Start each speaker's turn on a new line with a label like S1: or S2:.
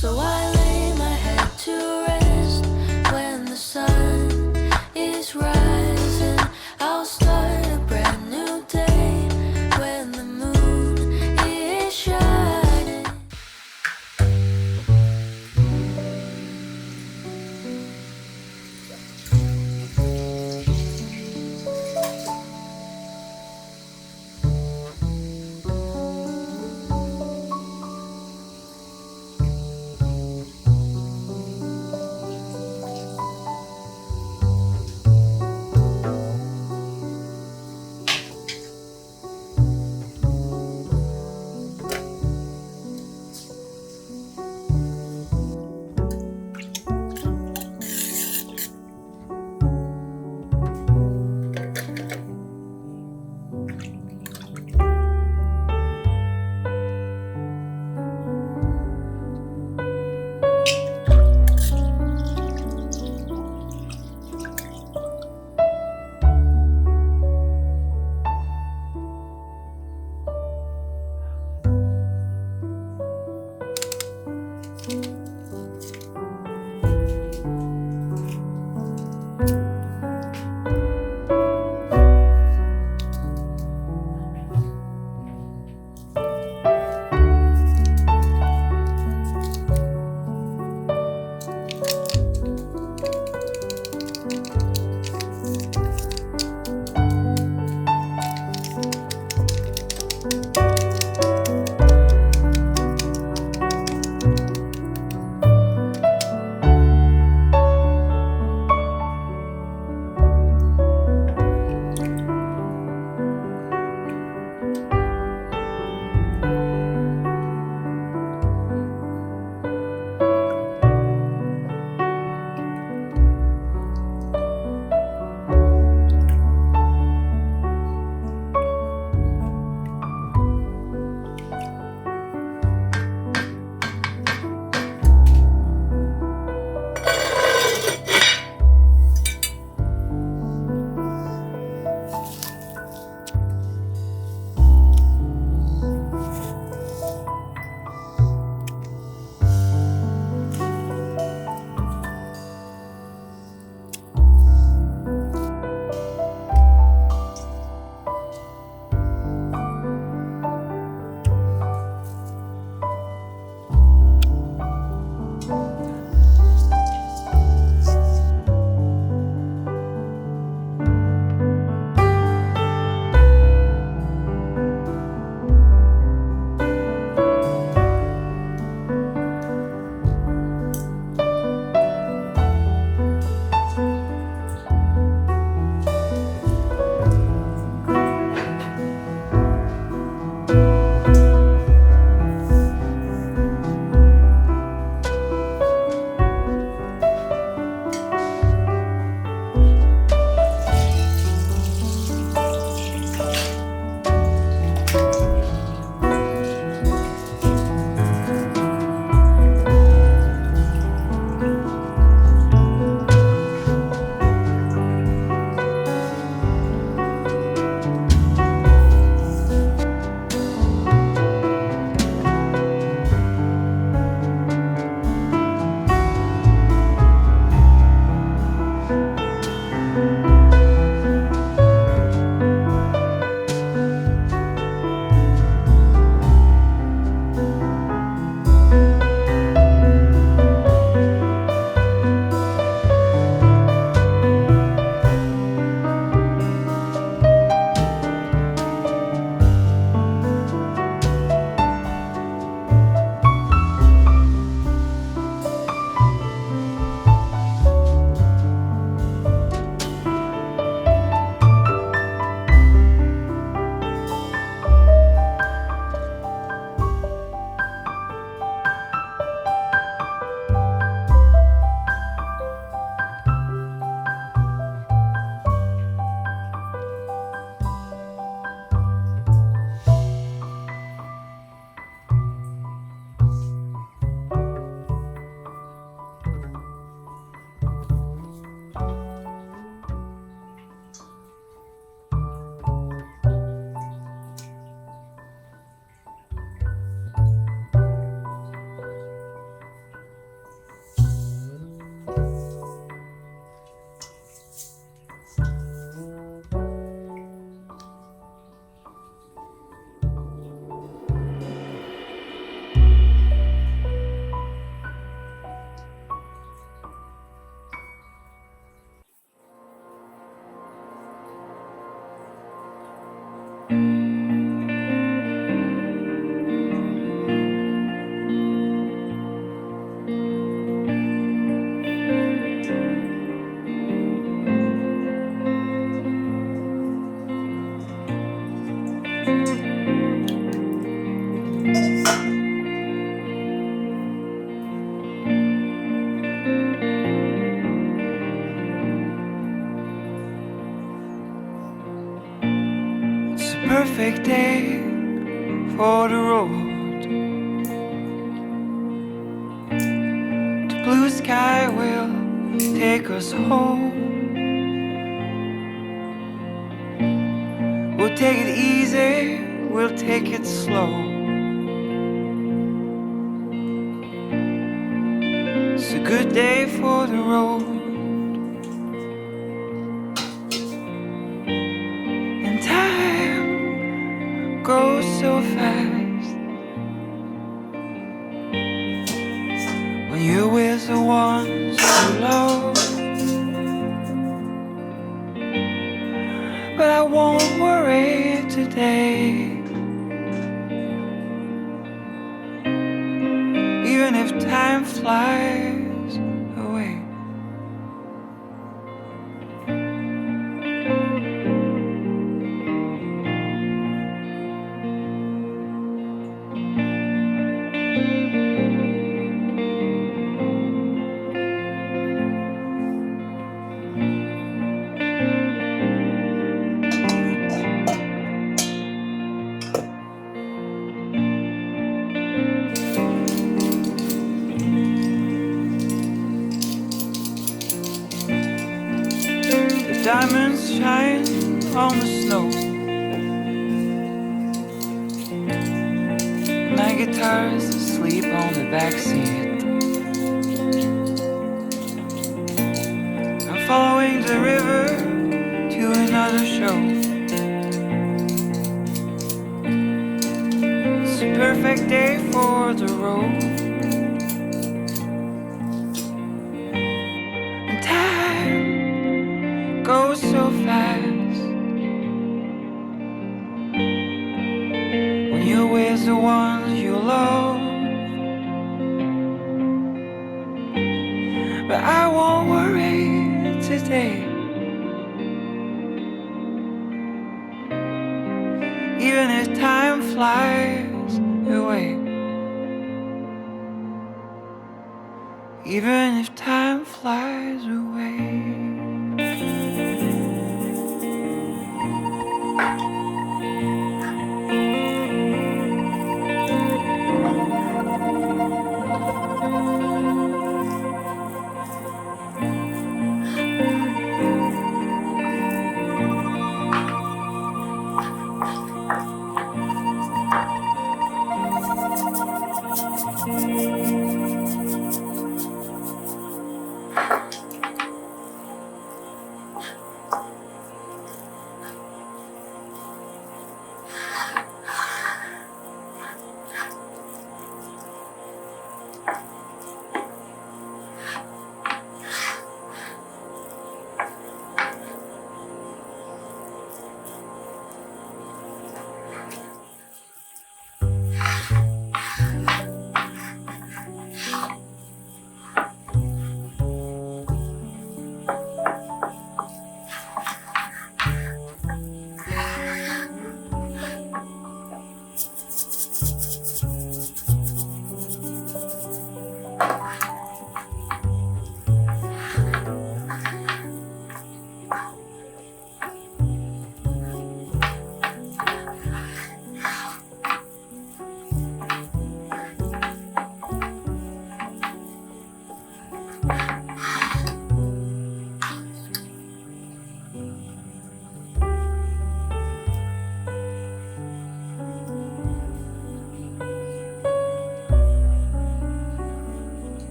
S1: So I lay my head to rest when the sun is rising. I'll start a brand new day when the moon is shining.
S2: perfect day for the road. The blue sky will take us home. We'll take it easy, we'll take it slow. It's a good day for the road. And time goes so fast when you're with the ones you love. But I won't worry today, even if time flies away. The diamonds shine on the snow. My guitar's asleep on the backseat. I'm following the river to another show. It's a perfect day for the road. And time goes so fast when you're with the ones you love. But I won't worry today, even if time flies away. Even if time flies away.